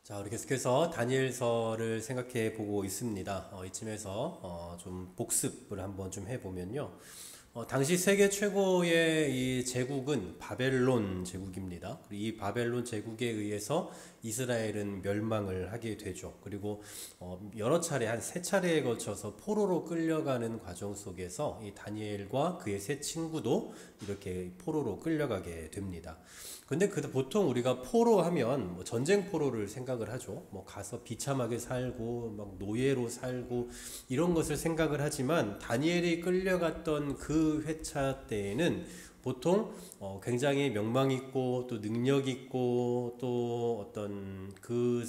자, 우리 계속해서 다니엘서를 생각해 보고 있습니다. 이쯤에서 좀 복습을 한번 좀 해보면요. 당시 세계 최고의 이 제국은 바벨론 제국입니다. 이 바벨론 제국에 의해서 이스라엘은 멸망을 하게 되죠. 그리고 여러 차례, 한 세 차례에 걸쳐서 포로로 끌려가는 과정 속에서 이 다니엘과 그의 세 친구도 이렇게 포로로 끌려가게 됩니다. 근데 보통 우리가 포로 하면 뭐 전쟁 포로를 생각을 하죠. 뭐 가서 비참하게 살고 막 노예로 살고 이런 것을 생각을 하지만 다니엘이 끌려갔던 그 회차 때에는 보통 굉장히 명망 있고 또 능력 있고 또 어떤 그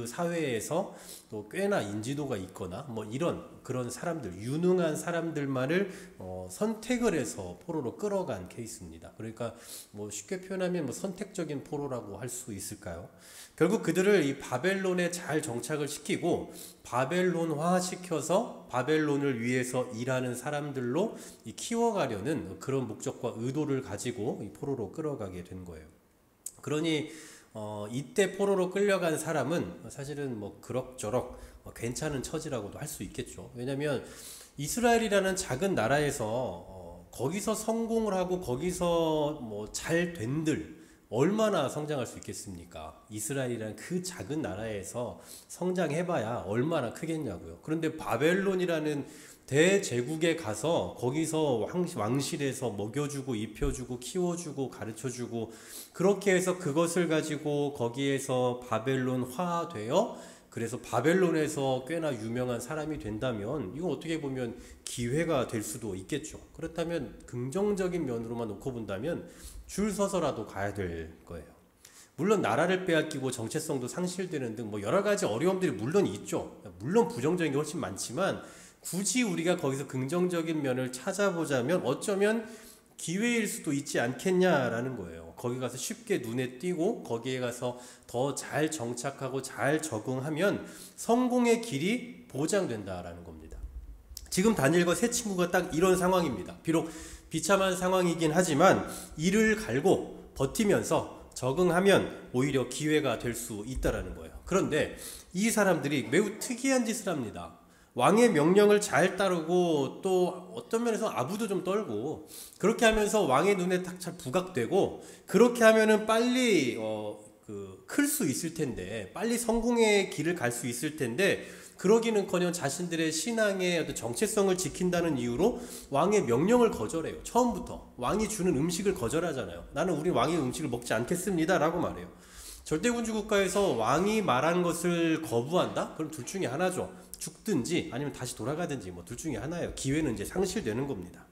사회에서 또 꽤나 인지도가 있거나 뭐 이런 그런 사람들, 유능한 사람들만을 선택을 해서 포로로 끌어간 케이스입니다. 그러니까 뭐 쉽게 표현하면 뭐 선택적인 포로라고 할 수 있을까요? 결국 그들을 이 바벨론에 잘 정착을 시키고 바벨론화 시켜서 바벨론을 위해서 일하는 사람들로 키워가려는 그런 목적과 의도를 가지고 이 포로로 끌어가게 된 거예요. 그러니 이때 포로로 끌려간 사람은 사실은 뭐 그럭저럭 괜찮은 처지라고도 할 수 있겠죠. 왜냐하면 이스라엘이라는 작은 나라에서 거기서 성공을 하고 거기서 뭐 잘 된들 얼마나 성장할 수 있겠습니까? 이스라엘이라는 그 작은 나라에서 성장해봐야 얼마나 크겠냐고요. 그런데 바벨론이라는 대제국에 가서 거기서 왕실에서 먹여주고 입혀주고 키워주고 가르쳐주고 그렇게 해서 그것을 가지고 거기에서 바벨론화되어 그래서 바벨론에서 꽤나 유명한 사람이 된다면 이거 어떻게 보면 기회가 될 수도 있겠죠. 그렇다면 긍정적인 면으로만 놓고 본다면 줄 서서라도 가야 될 거예요. 물론 나라를 빼앗기고 정체성도 상실되는 등 뭐 여러 가지 어려움들이 물론 있죠. 물론 부정적인 게 훨씬 많지만 굳이 우리가 거기서 긍정적인 면을 찾아보자면 어쩌면 기회일 수도 있지 않겠냐라는 거예요. 거기 가서 쉽게 눈에 띄고 거기에 가서 더 잘 정착하고 잘 적응하면 성공의 길이 보장된다라는 겁니다. 지금 다니엘과 세 친구가 딱 이런 상황입니다. 비록 비참한 상황이긴 하지만 이를 갈고 버티면서 적응하면 오히려 기회가 될 수 있다라는 거예요. 그런데 이 사람들이 매우 특이한 짓을 합니다. 왕의 명령을 잘 따르고 또 어떤 면에서 아부도 좀 떨고 그렇게 하면서 왕의 눈에 딱 잘 부각되고 그렇게 하면은 빨리 클 수 있을 텐데 빨리 성공의 길을 갈 수 있을 텐데 그러기는커녕 자신들의 신앙의 어떤 정체성을 지킨다는 이유로 왕의 명령을 거절해요. 처음부터 왕이 주는 음식을 거절하잖아요. 나는 우리 왕의 음식을 먹지 않겠습니다 라고 말해요. 절대군주 국가에서 왕이 말한 것을 거부한다? 그럼 둘 중에 하나죠. 죽든지 아니면 다시 돌아가든지 뭐 둘 중에 하나예요. 기회는 이제 상실되는 겁니다.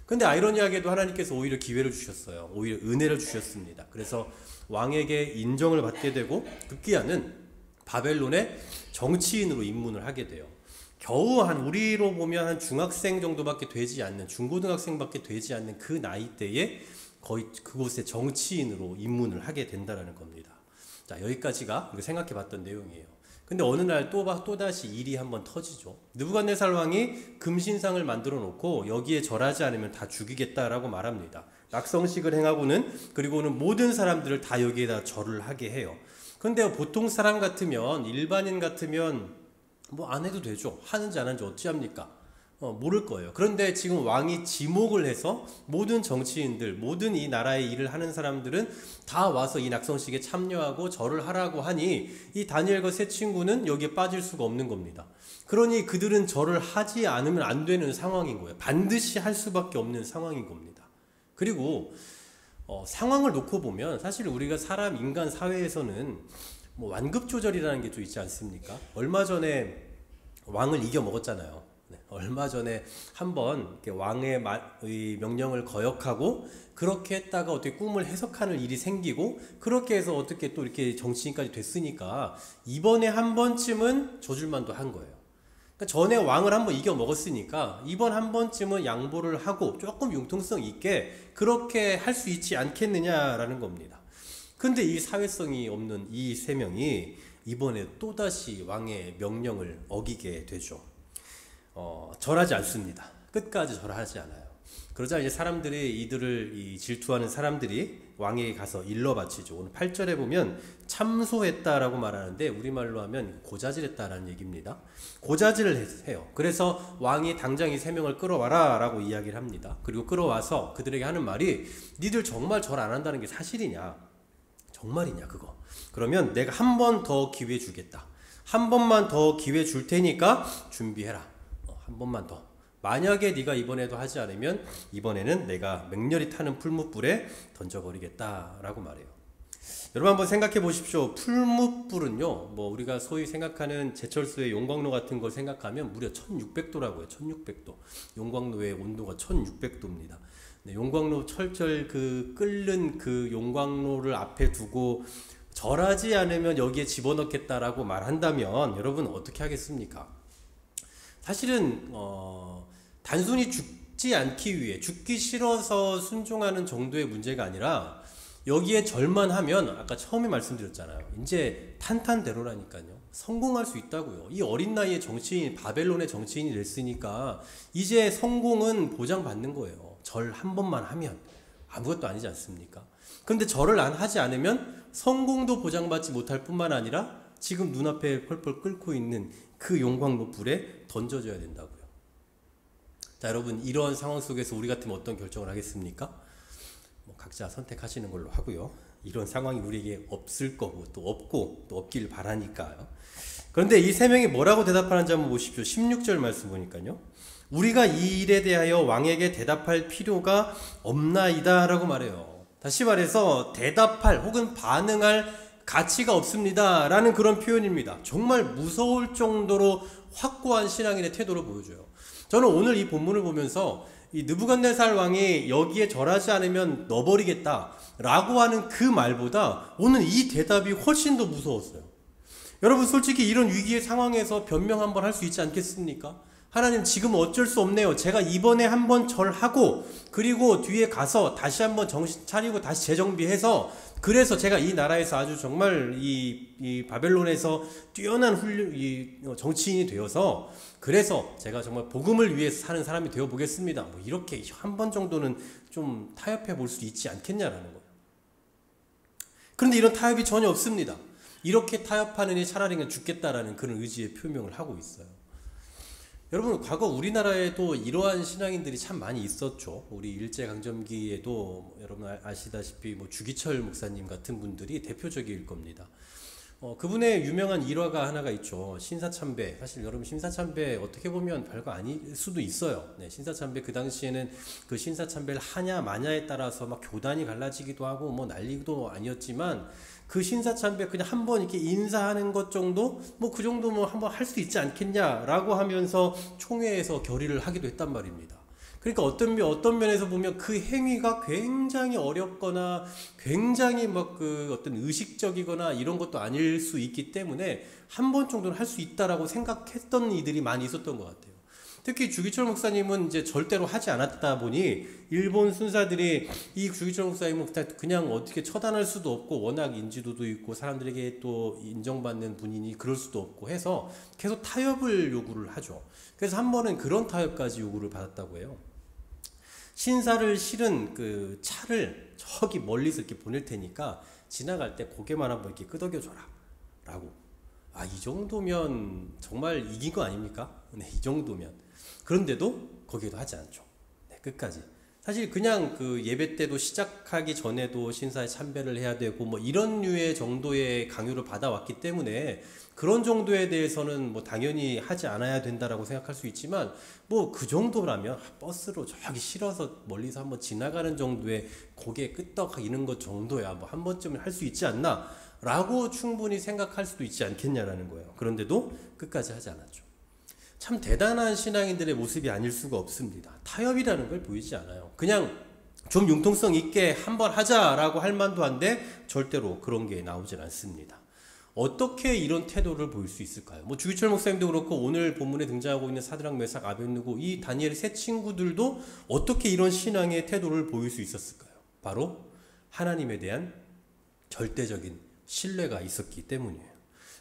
근데 아이러니하게도 하나님께서 오히려 기회를 주셨어요. 오히려 은혜를 주셨습니다. 그래서 왕에게 인정을 받게 되고 급기야는 바벨론의 정치인으로 입문을 하게 돼요. 겨우 우리로 보면 한 중학생 정도밖에 되지 않는 중고등학생밖에 되지 않는 그 나이대에 거의 그곳의 정치인으로 입문을 하게 된다는 겁니다. 자, 여기까지가 우리가 생각해 봤던 내용이에요. 근데 어느 날 또다시 일이 한번 터지죠. 느부갓네살 왕이 금신상을 만들어 놓고 여기에 절하지 않으면 다 죽이겠다라고 말합니다. 낙성식을 행하고는 그리고는 모든 사람들을 다 여기에다 절을 하게 해요. 근데 보통 사람 같으면 일반인 같으면 뭐 안 해도 되죠. 하는지 안 하는지 어찌합니까? 모를 거예요. 그런데 지금 왕이 지목을 해서 모든 정치인들, 모든 이 나라의 일을 하는 사람들은 다 와서 이 낙성식에 참여하고 절을 하라고 하니 이 다니엘과 세 친구는 여기에 빠질 수가 없는 겁니다. 그러니 그들은 절을 하지 않으면 안 되는 상황인 거예요. 반드시 할 수밖에 없는 상황인 겁니다. 그리고 상황을 놓고 보면 사실 우리가 인간 사회에서는 뭐 완급 조절이라는 게 좀 있지 않습니까? 얼마 전에 왕을 이겨 먹었잖아요. 네, 얼마 전에 한번 왕의 명령을 거역하고 그렇게 했다가 어떻게 꿈을 해석하는 일이 생기고 그렇게 해서 어떻게 또 이렇게 정치인까지 됐으니까 이번에 한 번쯤은 져줄만도 한 거예요. 그러니까 전에 왕을 한번 이겨 먹었으니까 이번 한 번쯤은 양보를 하고 조금 융통성 있게 그렇게 할 수 있지 않겠느냐라는 겁니다. 근데 이 사회성이 없는 이 세 명이 이번에 또다시 왕의 명령을 어기게 되죠. 절하지 않습니다. 끝까지 절하지 않아요. 그러자 이제 사람들이 이들을 질투하는 사람들이 왕에게 가서 일러 바치죠. 오늘 8절에 보면 참소했다라고 말하는데 우리말로 하면 고자질했다라는 얘기입니다. 고자질을 해요. 그래서 왕이 당장 이 세 명을 끌어와라 라고 이야기를 합니다. 그리고 끌어와서 그들에게 하는 말이 니들 정말 절 안 한다는 게 사실이냐? 정말이냐 그거? 그러면 내가 한 번 더 기회 주겠다. 한 번만 더 기회 줄 테니까 준비해라. 한 번만 더. 만약에 네가 이번에도 하지 않으면 이번에는 내가 맹렬히 타는 풀무불에 던져버리겠다라고 말해요. 여러분 한번 생각해 보십시오. 풀무불은요, 뭐 우리가 소위 생각하는 제철소의 용광로 같은 걸 생각하면 무려 1600도라고요. 1600도. 용광로의 온도가 1600도입니다. 네, 용광로 철철 끓는 그 용광로를 앞에 두고 절하지 않으면 여기에 집어넣겠다라고 말한다면 여러분 어떻게 하겠습니까? 사실은 단순히 죽지 않기 위해 죽기 싫어서 순종하는 정도의 문제가 아니라 여기에 절만 하면 아까 처음에 말씀드렸잖아요. 이제 탄탄대로라니까요. 성공할 수 있다고요. 이 어린 나이에 정치인, 바벨론의 정치인이 됐으니까 이제 성공은 보장받는 거예요. 절 한 번만 하면 아무것도 아니지 않습니까? 그런데 절을 하지 않으면 성공도 보장받지 못할 뿐만 아니라 지금 눈앞에 펄펄 끓고 있는 그 용광로 불에 던져줘야 된다고요. 자, 여러분 이러한 상황 속에서 우리 같으면 어떤 결정을 하겠습니까? 각자 선택하시는 걸로 하고요. 이런 상황이 우리에게 없을 거고 또 없고 또 없길 바라니까요. 그런데 이 세 명이 뭐라고 대답하는지 한번 보십시오. 16절 말씀 보니까요. 우리가 이 일에 대하여 왕에게 대답할 필요가 없나이다 라고 말해요. 다시 말해서 대답할 혹은 반응할 가치가 없습니다 라는 그런 표현입니다. 정말 무서울 정도로 확고한 신앙인의 태도를 보여줘요. 저는 오늘 이 본문을 보면서 이 느부갓네살 왕이 여기에 절하지 않으면 넣어버리겠다 라고 하는 그 말보다 오늘 이 대답이 훨씬 더 무서웠어요. 여러분 솔직히 이런 위기의 상황에서 변명 한번 할 수 있지 않겠습니까? 하나님 지금 어쩔 수 없네요. 제가 이번에 한번 절하고 그리고 뒤에 가서 다시 한번 정신 차리고 다시 재정비해서 그래서 제가 이 나라에서 아주 정말 이 바벨론에서 뛰어난 정치인이 되어서 그래서 제가 정말 복음을 위해서 사는 사람이 되어 보겠습니다. 뭐 이렇게 한 번 정도는 좀 타협해 볼 수 있지 않겠냐라는 거예요. 그런데 이런 타협이 전혀 없습니다. 이렇게 타협하느니 차라리 그냥 죽겠다라는 그런 의지의 표명을 하고 있어요. 여러분 과거 우리나라에도 이러한 신앙인들이 참 많이 있었죠. 우리 일제강점기에도 여러분 아시다시피 뭐 주기철 목사님 같은 분들이 대표적일 겁니다. 그분의 유명한 일화가 하나가 있죠. 신사참배. 사실 여러분 신사참배 어떻게 보면 별거 아닐 수도 있어요. 네, 신사참배 그 당시에는 그 신사참배를 하냐 마냐에 따라서 막 교단이 갈라지기도 하고 뭐 난리도 아니었지만 그 신사참배 그냥 한번 이렇게 인사하는 것 정도 뭐 그 정도 뭐 한번 할 수 있지 않겠냐라고 하면서 총회에서 결의를 하기도 했단 말입니다. 그러니까 어떤 면에서 보면 그 행위가 굉장히 어렵거나 굉장히 막 어떤 의식적이거나 이런 것도 아닐 수 있기 때문에 한 번 정도는 할 수 있다라고 생각했던 이들이 많이 있었던 것 같아요. 특히 주기철 목사님은 이제 절대로 하지 않았다 보니 일본 순사들이 이 주기철 목사님은 그냥 어떻게 처단할 수도 없고 워낙 인지도도 있고 사람들에게 또 인정받는 분이니 그럴 수도 없고 해서 계속 타협을 요구를 하죠. 그래서 한 번은 그런 타협까지 요구를 받았다고 해요. 신사를 실은 그 차를 저기 멀리서 이렇게 보낼 테니까 지나갈 때 고개만 한번 이렇게 끄덕여줘라 라고. 이 정도면 정말 이긴 거 아닙니까? 네, 이 정도면. 그런데도 거기에도 하지 않죠. 네, 끝까지. 사실 그냥 그 예배 때도 시작하기 전에도 신사에 참배를 해야 되고 뭐 이런 류의 정도의 강요를 받아왔기 때문에 그런 정도에 대해서는 뭐 당연히 하지 않아야 된다라고 생각할 수 있지만 뭐 그 정도라면 버스로 저기 실어서 멀리서 한번 지나가는 정도의 고개 끄덕이는 것 정도야 뭐 한 번쯤은 할 수 있지 않나 라고 충분히 생각할 수도 있지 않겠냐라는 거예요. 그런데도 끝까지 하지 않았죠. 참 대단한 신앙인들의 모습이 아닐 수가 없습니다. 타협이라는 걸 보이지 않아요. 그냥 좀 융통성 있게 한번 하자라고 할 만도 한데 절대로 그런 게 나오질 않습니다. 어떻게 이런 태도를 보일 수 있을까요? 뭐 주기철 목사님도 그렇고 오늘 본문에 등장하고 있는 사드락 메삭 아벳느고 이 다니엘의 세 친구들도 어떻게 이런 신앙의 태도를 보일 수 있었을까요? 바로 하나님에 대한 절대적인 신뢰가 있었기 때문이에요.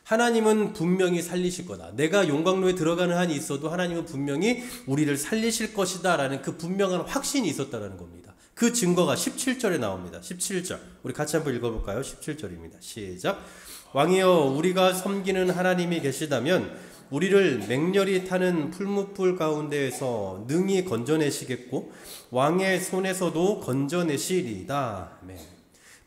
하나님은 분명히 살리실 거다. 내가 용광로에 들어가는 한이 있어도 하나님은 분명히 우리를 살리실 것이다 라는 그 분명한 확신이 있었다라는 겁니다. 그 증거가 17절에 나옵니다. 17절 우리 같이 한번 읽어볼까요? 17절입니다. 시작. 왕이여 우리가 섬기는 하나님이 계시다면 우리를 맹렬히 타는 풀무불 가운데에서 능히 건져내시겠고 왕의 손에서도 건져내시리이다. 아멘.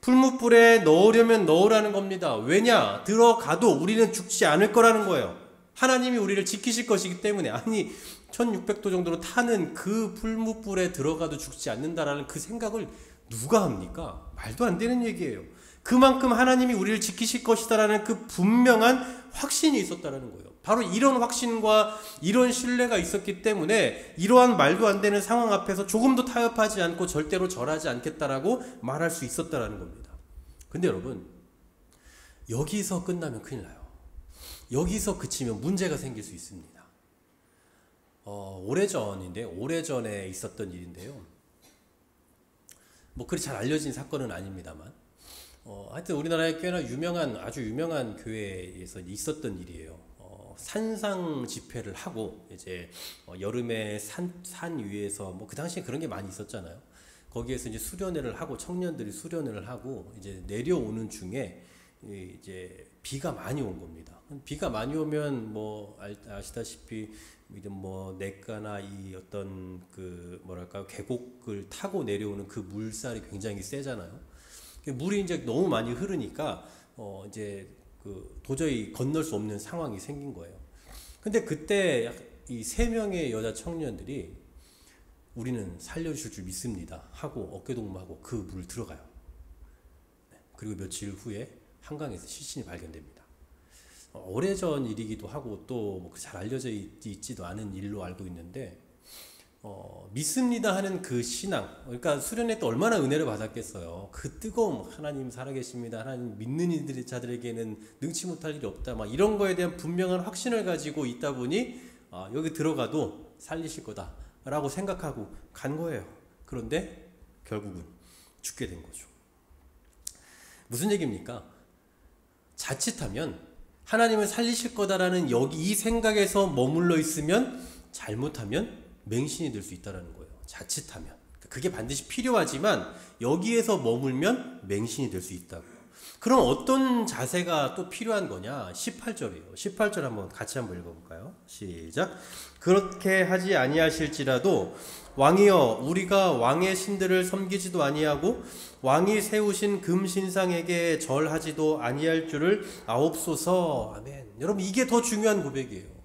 풀무불에 넣으려면 넣으라는 겁니다. 왜냐? 들어가도 우리는 죽지 않을 거라는 거예요. 하나님이 우리를 지키실 것이기 때문에. 아니 1600도 정도로 타는 그 풀무불에 들어가도 죽지 않는다라는 그 생각을 누가 합니까? 말도 안 되는 얘기예요. 그만큼 하나님이 우리를 지키실 것이다라는 그 분명한 확신이 있었다라는 거예요. 바로 이런 확신과 이런 신뢰가 있었기 때문에 이러한 말도 안 되는 상황 앞에서 조금도 타협하지 않고 절대로 절하지 않겠다라고 말할 수 있었다라는 겁니다. 근데 여러분, 여기서 끝나면 큰일 나요. 여기서 그치면 문제가 생길 수 있습니다. 오래전에 있었던 일인데요. 뭐 그리 잘 알려진 사건은 아닙니다만 하여튼 우리나라에 꽤나 아주 유명한 교회에서 있었던 일이에요. 산상 집회를 하고 이제 여름에 산 위에서 뭐 그 당시에 그런 게 많이 있었잖아요. 거기에서 이제 수련회를 하고 청년들이 수련회를 하고 이제 내려오는 중에 이제 비가 많이 온 겁니다. 비가 많이 오면 뭐 아시다시피 이제 뭐 냇가나 이 어떤 그 뭐랄까 계곡을 타고 내려오는 그 물살이 굉장히 세잖아요. 물이 이제 너무 많이 흐르니까 이제 그 도저히 건널 수 없는 상황이 생긴 거예요. 근데 그때 이 3명의 여자 청년들이 우리는 살려주실 줄 믿습니다 하고 어깨동무하고 그 물 들어가요. 그리고 며칠 후에 한강에서 시신이 발견됩니다. 오래전 일이기도 하고 또 잘 알려져 있지도 않은 일로 알고 있는데 믿습니다 하는 그 신앙, 그러니까 수련회 때 얼마나 은혜를 받았겠어요. 그 뜨거움, 하나님 살아계십니다, 하나님 믿는 자들에게는 능치 못할 일이 없다, 막 이런 거에 대한 분명한 확신을 가지고 있다 보니 여기 들어가도 살리실 거다 라고 생각하고 간 거예요. 그런데 결국은 죽게 된 거죠. 무슨 얘기입니까? 자칫하면 하나님을 살리실 거다라는 이 생각에서 머물러 있으면 잘못하면 맹신이 될 수 있다는 거예요. 자칫하면. 그게 반드시 필요하지만 여기에서 머물면 맹신이 될 수 있다고. 그럼 어떤 자세가 또 필요한 거냐? 18절이에요. 18절 한번 같이 한번 읽어볼까요? 시작. 그렇게 하지 아니하실지라도 왕이여 우리가 왕의 신들을 섬기지도 아니하고 왕이 세우신 금신상에게 절하지도 아니할 줄을 아옵소서. 아멘. 여러분 이게 더 중요한 고백이에요.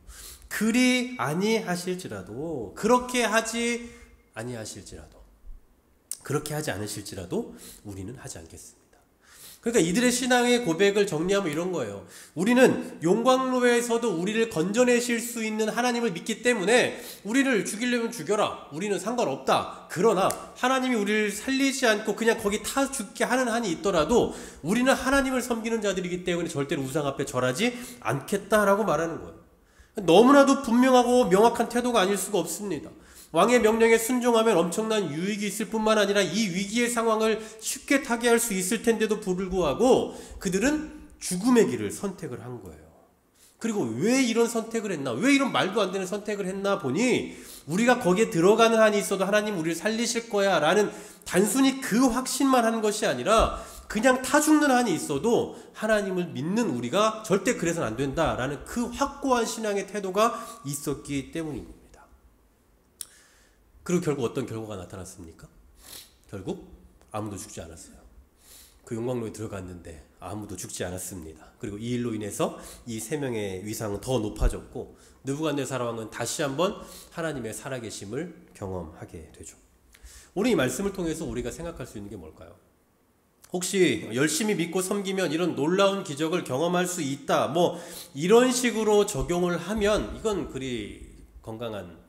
그리 아니하실지라도, 그렇게 하지 아니하실지라도, 그렇게 하지 않으실지라도 우리는 하지 않겠습니다. 그러니까 이들의 신앙의 고백을 정리하면 이런 거예요. 우리는 용광로에서도 우리를 건져내실 수 있는 하나님을 믿기 때문에 우리를 죽이려면 죽여라. 우리는 상관없다. 그러나 하나님이 우리를 살리지 않고 그냥 거기 타 죽게 하는 한이 있더라도 우리는 하나님을 섬기는 자들이기 때문에 절대로 우상 앞에 절하지 않겠다라고 말하는 거예요. 너무나도 분명하고 명확한 태도가 아닐 수가 없습니다. 왕의 명령에 순종하면 엄청난 유익이 있을 뿐만 아니라 이 위기의 상황을 쉽게 타개할 수 있을 텐데도 불구하고 그들은 죽음의 길을 선택을 한 거예요. 그리고 왜 이런 선택을 했나? 왜 이런 말도 안 되는 선택을 했나 보니 우리가 거기에 들어가는 한이 있어도 하나님 우리를 살리실 거야 라는 단순히 그 확신만 한 것이 아니라 그냥 타 죽는 한이 있어도 하나님을 믿는 우리가 절대 그래서는 안 된다라는 그 확고한 신앙의 태도가 있었기 때문입니다. 그리고 결국 어떤 결과가 나타났습니까? 결국 아무도 죽지 않았어요. 그 용광로에 들어갔는데 아무도 죽지 않았습니다. 그리고 이 일로 인해서 이 3명의 위상은 더 높아졌고 느부갓네살 왕은 다시 한번 하나님의 살아계심을 경험하게 되죠. 오늘 이 말씀을 통해서 우리가 생각할 수 있는 게 뭘까요? 혹시 열심히 믿고 섬기면 이런 놀라운 기적을 경험할 수 있다, 뭐 이런 식으로 적용을 하면 이건 그리 건강한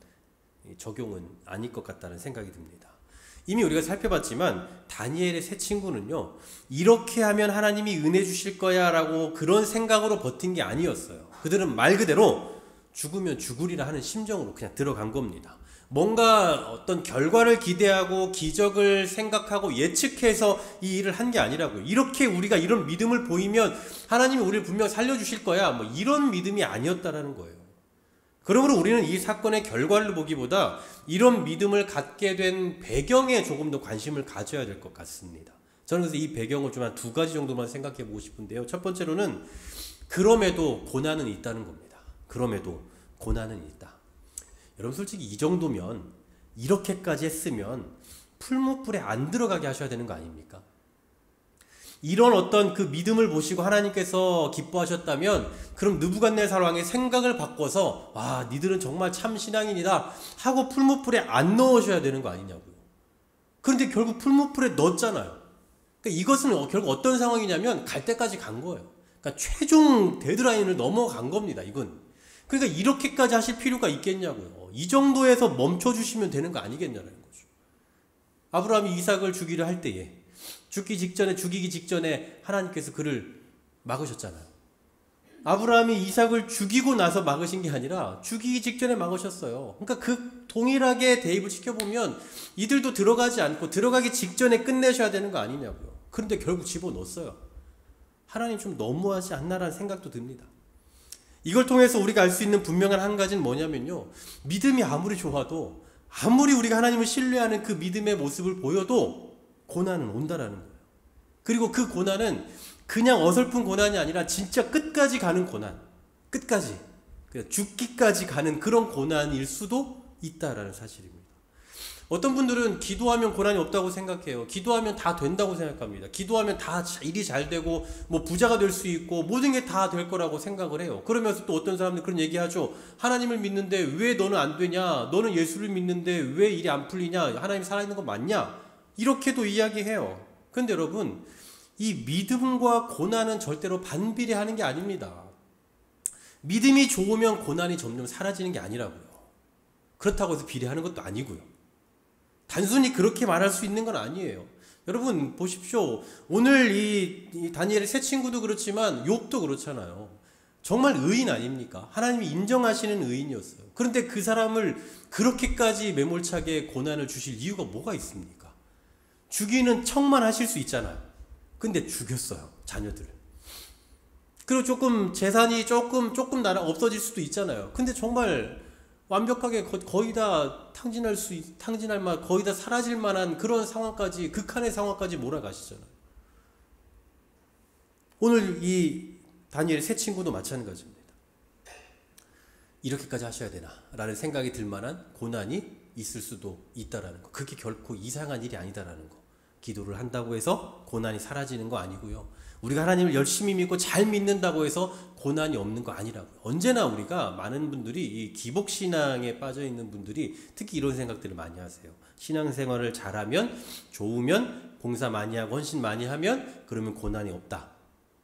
적용은 아닐 것 같다는 생각이 듭니다. 이미 우리가 살펴봤지만 다니엘의 세 친구는요, 이렇게 하면 하나님이 은혜 주실 거야 라고 그런 생각으로 버틴 게 아니었어요. 그들은 말 그대로 죽으면 죽으리라 하는 심정으로 그냥 들어간 겁니다. 뭔가 어떤 결과를 기대하고 기적을 생각하고 예측해서 이 일을 한 게 아니라고요. 이렇게 우리가 이런 믿음을 보이면 하나님이 우리를 분명 살려주실 거야. 뭐 이런 믿음이 아니었다라는 거예요. 그러므로 우리는 이 사건의 결과를 보기보다 이런 믿음을 갖게 된 배경에 조금 더 관심을 가져야 될 것 같습니다. 저는 그래서 이 배경을 좀 한 두 가지 정도만 생각해 보고 싶은데요. 첫 번째로는 그럼에도 고난은 있다는 겁니다. 그럼에도 고난은 있다. 여러분 솔직히 이 정도면 이렇게까지 했으면 풀무불에 안 들어가게 하셔야 되는 거 아닙니까? 이런 어떤 그 믿음을 보시고 하나님께서 기뻐하셨다면 그럼 느부갓네살 왕의 생각을 바꿔서 와 니들은 정말 참 신앙인이다 하고 풀무불에 안 넣으셔야 되는 거 아니냐고요. 그런데 결국 풀무불에 넣었잖아요. 그러니까 이것은 결국 어떤 상황이냐면 갈 때까지 간 거예요. 그러니까 최종 데드라인을 넘어간 겁니다. 이건. 그러니까 이렇게까지 하실 필요가 있겠냐고요. 이 정도에서 멈춰주시면 되는 거 아니겠냐는 거죠. 아브라함이 이삭을 주기를 할 때에 죽이기 직전에 하나님께서 그를 막으셨잖아요. 아브라함이 이삭을 죽이고 나서 막으신 게 아니라 죽이기 직전에 막으셨어요. 그러니까 그 동일하게 대입을 시켜보면 이들도 들어가지 않고 들어가기 직전에 끝내셔야 되는 거 아니냐고요. 그런데 결국 집어넣었어요. 하나님 좀 너무하지 않나라는 생각도 듭니다. 이걸 통해서 우리가 알 수 있는 분명한 한 가지는 뭐냐면요. 믿음이 아무리 좋아도 아무리 우리가 하나님을 신뢰하는 그 믿음의 모습을 보여도 고난은 온다라는 거예요. 그리고 그 고난은 그냥 어설픈 고난이 아니라 진짜 끝까지 가는 고난. 끝까지. 죽기까지 가는 그런 고난일 수도 있다라는 사실입니다. 어떤 분들은 기도하면 고난이 없다고 생각해요. 기도하면 다 된다고 생각합니다. 기도하면 다 일이 잘 되고 뭐 부자가 될 수 있고 모든 게 다 될 거라고 생각을 해요. 그러면서 또 어떤 사람들 그런 얘기하죠. 하나님을 믿는데 왜 너는 안 되냐? 너는 예수를 믿는데 왜 일이 안 풀리냐? 하나님이 살아있는 거 맞냐? 이렇게도 이야기해요. 그런데 여러분 이 믿음과 고난은 절대로 반비례하는 게 아닙니다. 믿음이 좋으면 고난이 점점 사라지는 게 아니라고요. 그렇다고 해서 비례하는 것도 아니고요. 단순히 그렇게 말할 수 있는 건 아니에요. 여러분 보십시오. 오늘 이 다니엘의 세 친구도 그렇지만 욥도 그렇잖아요. 정말 의인 아닙니까? 하나님이 인정하시는 의인이었어요. 그런데 그 사람을 그렇게까지 매몰차게 고난을 주실 이유가 뭐가 있습니까? 죽이는 척만 하실 수 있잖아요. 근데 죽였어요. 자녀들을. 그리고 조금 재산이 조금 없어질 수도 있잖아요. 근데 정말 완벽하게 거의 다 탕진할 만 거의 다 사라질 만한 그런 상황까지 극한의 상황까지 몰아가시잖아요. 오늘 이 다니엘 세 친구도 마찬가지입니다. 이렇게까지 하셔야 되나 라는 생각이 들 만한 고난이 있을 수도 있다라는 거. 그게 결코 이상한 일이 아니다라는 거. 기도를 한다고 해서 고난이 사라지는 거 아니고요. 우리가 하나님을 열심히 믿고 잘 믿는다고 해서 고난이 없는 거 아니라고요. 언제나 우리가 많은 분들이 이 기복신앙에 빠져있는 분들이 특히 이런 생각들을 많이 하세요. 신앙생활을 잘하면 좋으면 봉사 많이 하고 헌신 많이 하면 그러면 고난이 없다.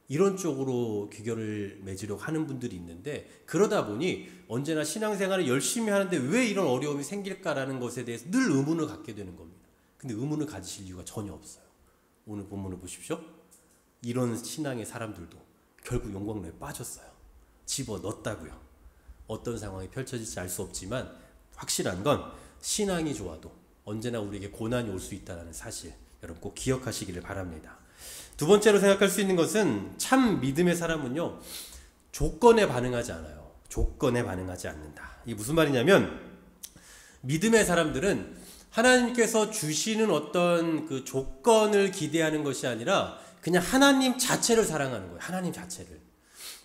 이런 쪽으로 귀결을 맺으려고 하는 분들이 있는데 그러다 보니 언제나 신앙생활을 열심히 하는데 왜 이런 어려움이 생길까라는 것에 대해서 늘 의문을 갖게 되는 겁니다. 근데 의문을 가지실 이유가 전혀 없어요. 오늘 본문을 보십시오. 이런 신앙의 사람들도 결국 용광로에 빠졌어요. 집어넣었다고요. 어떤 상황이 펼쳐질지 알 수 없지만 확실한 건 신앙이 좋아도 언제나 우리에게 고난이 올 수 있다는 사실 여러분 꼭 기억하시기를 바랍니다. 두 번째로 생각할 수 있는 것은 참 믿음의 사람은요. 조건에 반응하지 않아요. 조건에 반응하지 않는다. 이게 무슨 말이냐면 믿음의 사람들은 하나님께서 주시는 어떤 그 조건을 기대하는 것이 아니라 그냥 하나님 자체를 사랑하는 거예요. 하나님 자체를.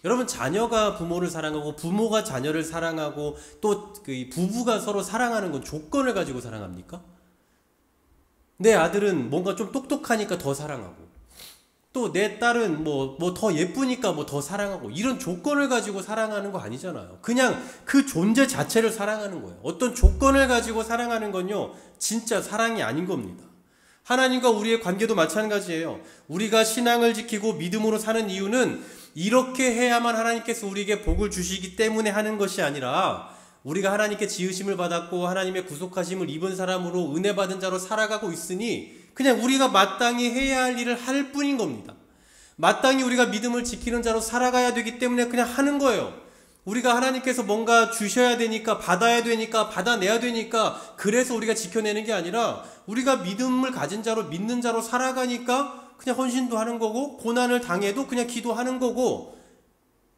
여러분 자녀가 부모를 사랑하고 부모가 자녀를 사랑하고 또 그 부부가 서로 사랑하는 건 조건을 가지고 사랑합니까? 내 아들은 뭔가 좀 똑똑하니까 더 사랑하고 또 내 딸은 뭐 더 예쁘니까 뭐 더 사랑하고 이런 조건을 가지고 사랑하는 거 아니잖아요. 그냥 그 존재 자체를 사랑하는 거예요. 어떤 조건을 가지고 사랑하는 건요 진짜 사랑이 아닌 겁니다. 하나님과 우리의 관계도 마찬가지예요. 우리가 신앙을 지키고 믿음으로 사는 이유는 이렇게 해야만 하나님께서 우리에게 복을 주시기 때문에 하는 것이 아니라 우리가 하나님께 지으심을 받았고 하나님의 구속하심을 입은 사람으로 은혜 받은 자로 살아가고 있으니 그냥 우리가 마땅히 해야 할 일을 할 뿐인 겁니다. 마땅히 우리가 믿음을 지키는 자로 살아가야 되기 때문에 그냥 하는 거예요. 우리가 하나님께서 뭔가 주셔야 되니까, 받아야 되니까, 받아내야 되니까 그래서 우리가 지켜내는 게 아니라 우리가 믿음을 가진 자로, 믿는 자로 살아가니까 그냥 헌신도 하는 거고, 고난을 당해도 그냥 기도하는 거고,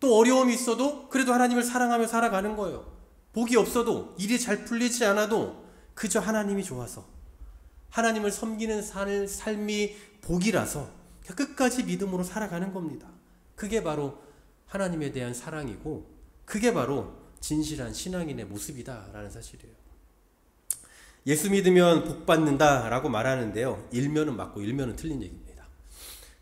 또 어려움이 있어도 그래도 하나님을 사랑하며 살아가는 거예요. 복이 없어도, 일이 잘 풀리지 않아도 그저 하나님이 좋아서, 하나님을 섬기는 삶이 복이라서 끝까지 믿음으로 살아가는 겁니다. 그게 바로 하나님에 대한 사랑이고, 그게 바로 진실한 신앙인의 모습이다라는 사실이에요. 예수 믿으면 복 받는다라고 말하는데요, 일면은 맞고 일면은 틀린 얘기입니다.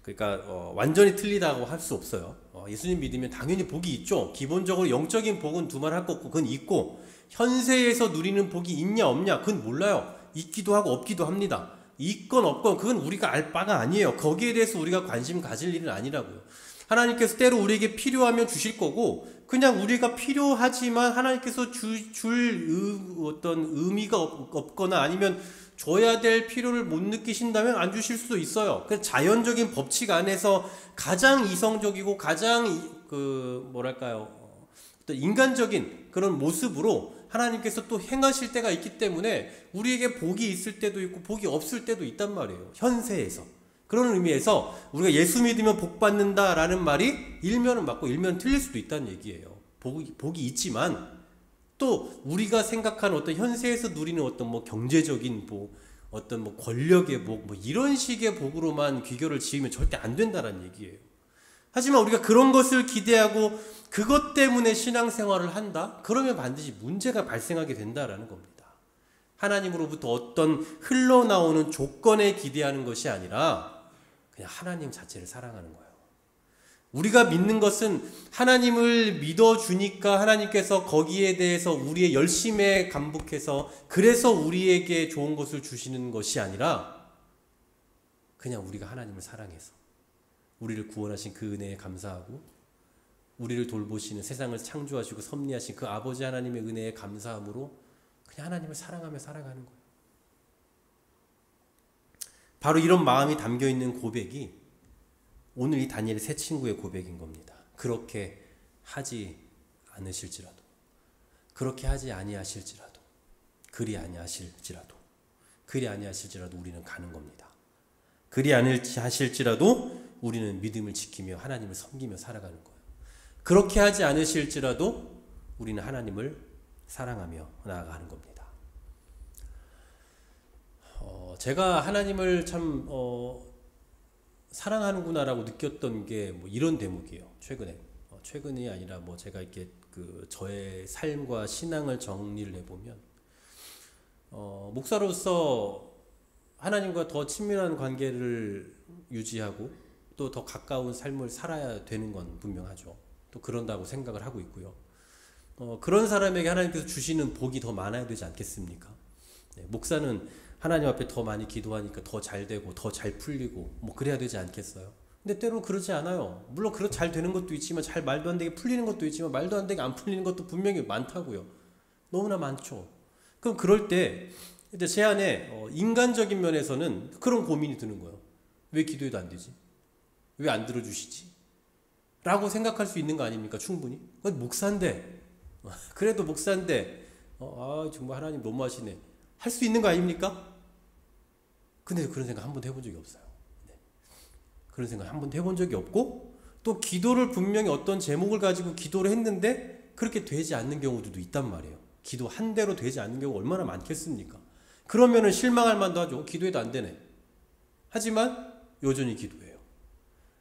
그러니까 완전히 틀리다고 할 수 없어요. 예수님 믿으면 당연히 복이 있죠. 기본적으로 영적인 복은 두말할 것 없고 그건 있고, 현세에서 누리는 복이 있냐 없냐 그건 몰라요. 있기도 하고 없기도 합니다. 있건 없건 그건 우리가 알 바가 아니에요. 거기에 대해서 우리가 관심 가질 일은 아니라고요. 하나님께서 때로 우리에게 필요하면 주실 거고, 그냥 우리가 필요하지만 하나님께서 어떤 의미가 없거나 아니면 줘야 될 필요를 못 느끼신다면 안 주실 수도 있어요. 그래서 자연적인 법칙 안에서 가장 이성적이고 가장 어떤 인간적인 그런 모습으로 하나님께서 또 행하실 때가 있기 때문에 우리에게 복이 있을 때도 있고 복이 없을 때도 있단 말이에요. 현세에서. 그런 의미에서 우리가 예수 믿으면 복 받는다라는 말이 일면은 맞고 일면은 틀릴 수도 있다는 얘기예요. 복이 있지만 또 우리가 생각하는 어떤 현세에서 누리는 어떤 뭐 경제적인 복, 어떤 뭐 권력의 복, 뭐 이런 식의 복으로만 귀결을 지으면 절대 안 된다는 얘기예요. 하지만 우리가 그런 것을 기대하고 그것 때문에 신앙생활을 한다? 그러면 반드시 문제가 발생하게 된다라는 겁니다. 하나님으로부터 어떤 흘러나오는 조건에 기대하는 것이 아니라 그냥 하나님 자체를 사랑하는 거예요. 우리가 믿는 것은 하나님을 믿어주니까 하나님께서 거기에 대해서 우리의 열심에 감복해서 그래서 우리에게 좋은 것을 주시는 것이 아니라 그냥 우리가 하나님을 사랑해서 우리를 구원하신 그 은혜에 감사하고 우리를 돌보시는, 세상을 창조하시고 섭리하신 그 아버지 하나님의 은혜에 감사함으로 그냥 하나님을 사랑하며 살아가는 거예요. 바로 이런 마음이 담겨있는 고백이 오늘 이 다니엘의 세 친구의 고백인 겁니다. 그렇게 하지 않으실지라도, 그렇게 하지 아니하실지라도, 그리 아니하실지라도 우리는 가는 겁니다. 그리 아니하실지라도 우리는 믿음을 지키며 하나님을 섬기며 살아가는 거예요. 그렇게 하지 않으실지라도 우리는 하나님을 사랑하며 나아가는 겁니다. 제가 하나님을 참 사랑하는구나라고 느꼈던 게 뭐 이런 대목이에요. 최근이 아니라 뭐 제가 이렇게 저의 삶과 신앙을 정리를 해보면 목사로서 하나님과 더 친밀한 관계를 유지하고 또 더 가까운 삶을 살아야 되는 건 분명하죠. 또 그런다고 생각을 하고 있고요. 그런 사람에게 하나님께서 주시는 복이 더 많아야 되지 않겠습니까? 네, 목사는 하나님 앞에 더 많이 기도하니까 더 잘 되고 더 잘 풀리고 뭐 그래야 되지 않겠어요? 근데 때로 그러지 않아요. 물론 잘 되는 것도 있지만 잘 말도 안 되게 풀리는 것도 있지만 말도 안 되게 안 풀리는 것도 분명히 많다고요. 너무나 많죠. 그럼 그럴 때 이제 제 안에 인간적인 면에서는 그런 고민이 드는 거예요. 왜 기도해도 안 되지? 왜 안 들어주시지? 라고 생각할 수 있는 거 아닙니까? 충분히. 목사인데 그래도 목사인데 정말 하나님 너무하시네 할 수 있는 거 아닙니까? 근데 그런 생각 한 번도 해본 적이 없어요. 네. 그런 생각 한 번도 해본 적이 없고 또 기도를 분명히 어떤 제목을 가지고 기도를 했는데 그렇게 되지 않는 경우도 있단 말이에요. 기도 한 대로 되지 않는 경우가 얼마나 많겠습니까? 그러면은 실망할 만도 하죠. 기도해도 안 되네. 하지만 여전히 기도해요.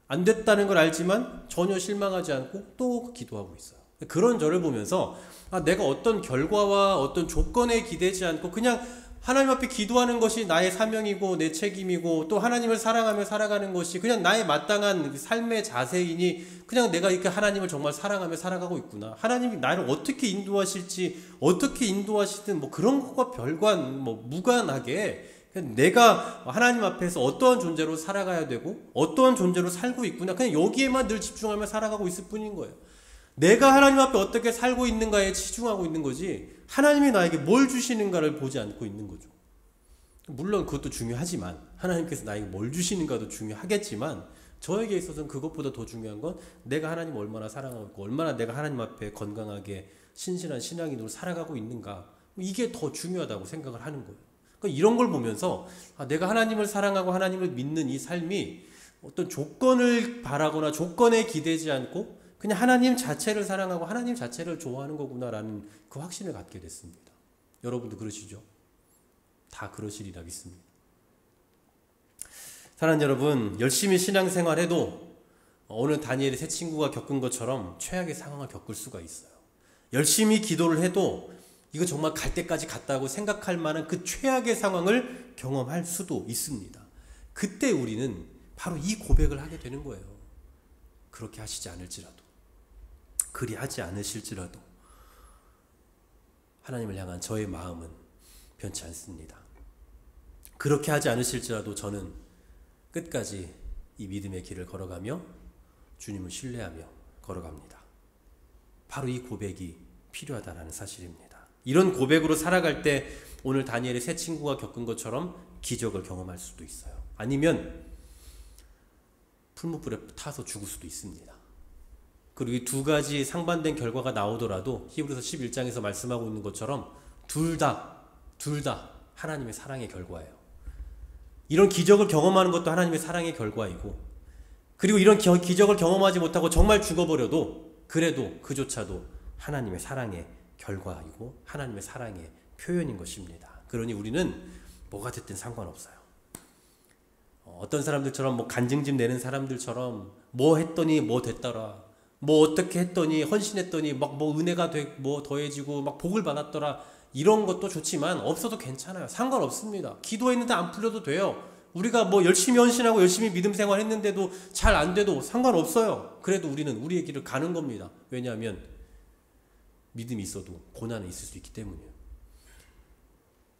안 됐다는 걸 알지만 전혀 실망하지 않고 또 기도하고 있어요. 그런 저를 보면서 내가 어떤 결과와 어떤 조건에 기대지 않고 그냥 하나님 앞에 기도하는 것이 나의 사명이고 내 책임이고 또 하나님을 사랑하며 살아가는 것이 그냥 나의 마땅한 삶의 자세이니 그냥 내가 이렇게 하나님을 정말 사랑하며 살아가고 있구나. 하나님이 나를 어떻게 인도하실지 어떻게 인도하시든 뭐 그런 것과 별관 무관하게 내가 하나님 앞에서 어떠한 존재로 살아가야 되고 어떠한 존재로 살고 있구나. 그냥 여기에만 늘 집중하며 살아가고 있을 뿐인 거예요. 내가 하나님 앞에 어떻게 살고 있는가에 치중하고 있는 거지 하나님이 나에게 뭘 주시는가를 보지 않고 있는 거죠. 물론 그것도 중요하지만 하나님께서 나에게 뭘 주시는가도 중요하겠지만 저에게 있어서는 그것보다 더 중요한 건 내가 하나님을 얼마나 사랑하고 있고 얼마나 내가 하나님 앞에 건강하게 신실한 신앙인으로 살아가고 있는가, 이게 더 중요하다고 생각을 하는 거예요. 그러니까 이런 걸 보면서 내가 하나님을 사랑하고 하나님을 믿는 이 삶이 어떤 조건을 바라거나 조건에 기대지 않고 그냥 하나님 자체를 사랑하고 하나님 자체를 좋아하는 거구나라는 그 확신을 갖게 됐습니다. 여러분도 그러시죠? 다 그러시리라 믿습니다. 사랑하는 여러분, 열심히 신앙생활해도 오늘 다니엘의 세 친구가 겪은 것처럼 최악의 상황을 겪을 수가 있어요. 열심히 기도를 해도 이거 정말 갈 때까지 갔다고 생각할 만한 그 최악의 상황을 경험할 수도 있습니다. 그때 우리는 바로 이 고백을 하게 되는 거예요. 그렇게 하시지 않을지라도, 그리 하지 않으실지라도 하나님을 향한 저의 마음은 변치 않습니다. 그렇게 하지 않으실지라도 저는 끝까지 이 믿음의 길을 걸어가며 주님을 신뢰하며 걸어갑니다. 바로 이 고백이 필요하다는 사실입니다. 이런 고백으로 살아갈 때 오늘 다니엘의 세 친구가 겪은 것처럼 기적을 경험할 수도 있어요. 아니면 풀무불에 타서 죽을 수도 있습니다. 그리고 이 두 가지 상반된 결과가 나오더라도 히브리서 11장에서 말씀하고 있는 것처럼 둘 다 하나님의 사랑의 결과예요. 이런 기적을 경험하는 것도 하나님의 사랑의 결과이고, 그리고 이런 기적을 경험하지 못하고 정말 죽어버려도 그래도 그조차도 하나님의 사랑의 결과이고 하나님의 사랑의 표현인 것입니다. 그러니 우리는 뭐가 됐든 상관없어요. 어떤 사람들처럼 뭐 간증집 내는 사람들처럼 뭐 했더니 뭐 됐더라, 뭐 어떻게 했더니 헌신했더니 막 뭐 은혜가 뭐 더해지고 막 복을 받았더라, 이런 것도 좋지만 없어도 괜찮아요. 상관없습니다. 기도했는데 안 풀려도 돼요. 우리가 뭐 열심히 헌신하고 열심히 믿음 생활했는데도 잘 안 돼도 상관없어요. 그래도 우리는 우리의 길을 가는 겁니다. 왜냐하면 믿음이 있어도 고난이 있을 수 있기 때문이에요.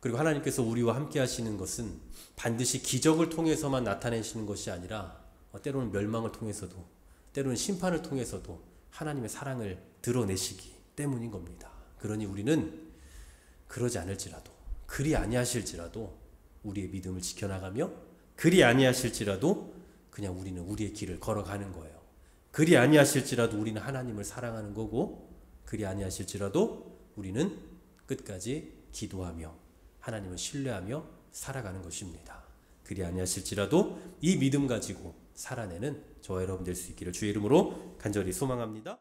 그리고 하나님께서 우리와 함께 하시는 것은 반드시 기적을 통해서만 나타내시는 것이 아니라 때로는 멸망을 통해서도, 때로는 심판을 통해서도 하나님의 사랑을 드러내시기 때문인 겁니다. 그러니 우리는 그러지 않을지라도, 그리 아니하실지라도 우리의 믿음을 지켜나가며, 그리 아니하실지라도 그냥 우리는 우리의 길을 걸어가는 거예요. 그리 아니하실지라도 우리는 하나님을 사랑하는 거고, 그리 아니하실지라도 우리는 끝까지 기도하며 하나님을 신뢰하며 살아가는 것입니다. 그리 아니하실지라도 이 믿음 가지고 살아내는 저와 여러분 될 수 있기를 주의 이름으로 간절히 소망합니다.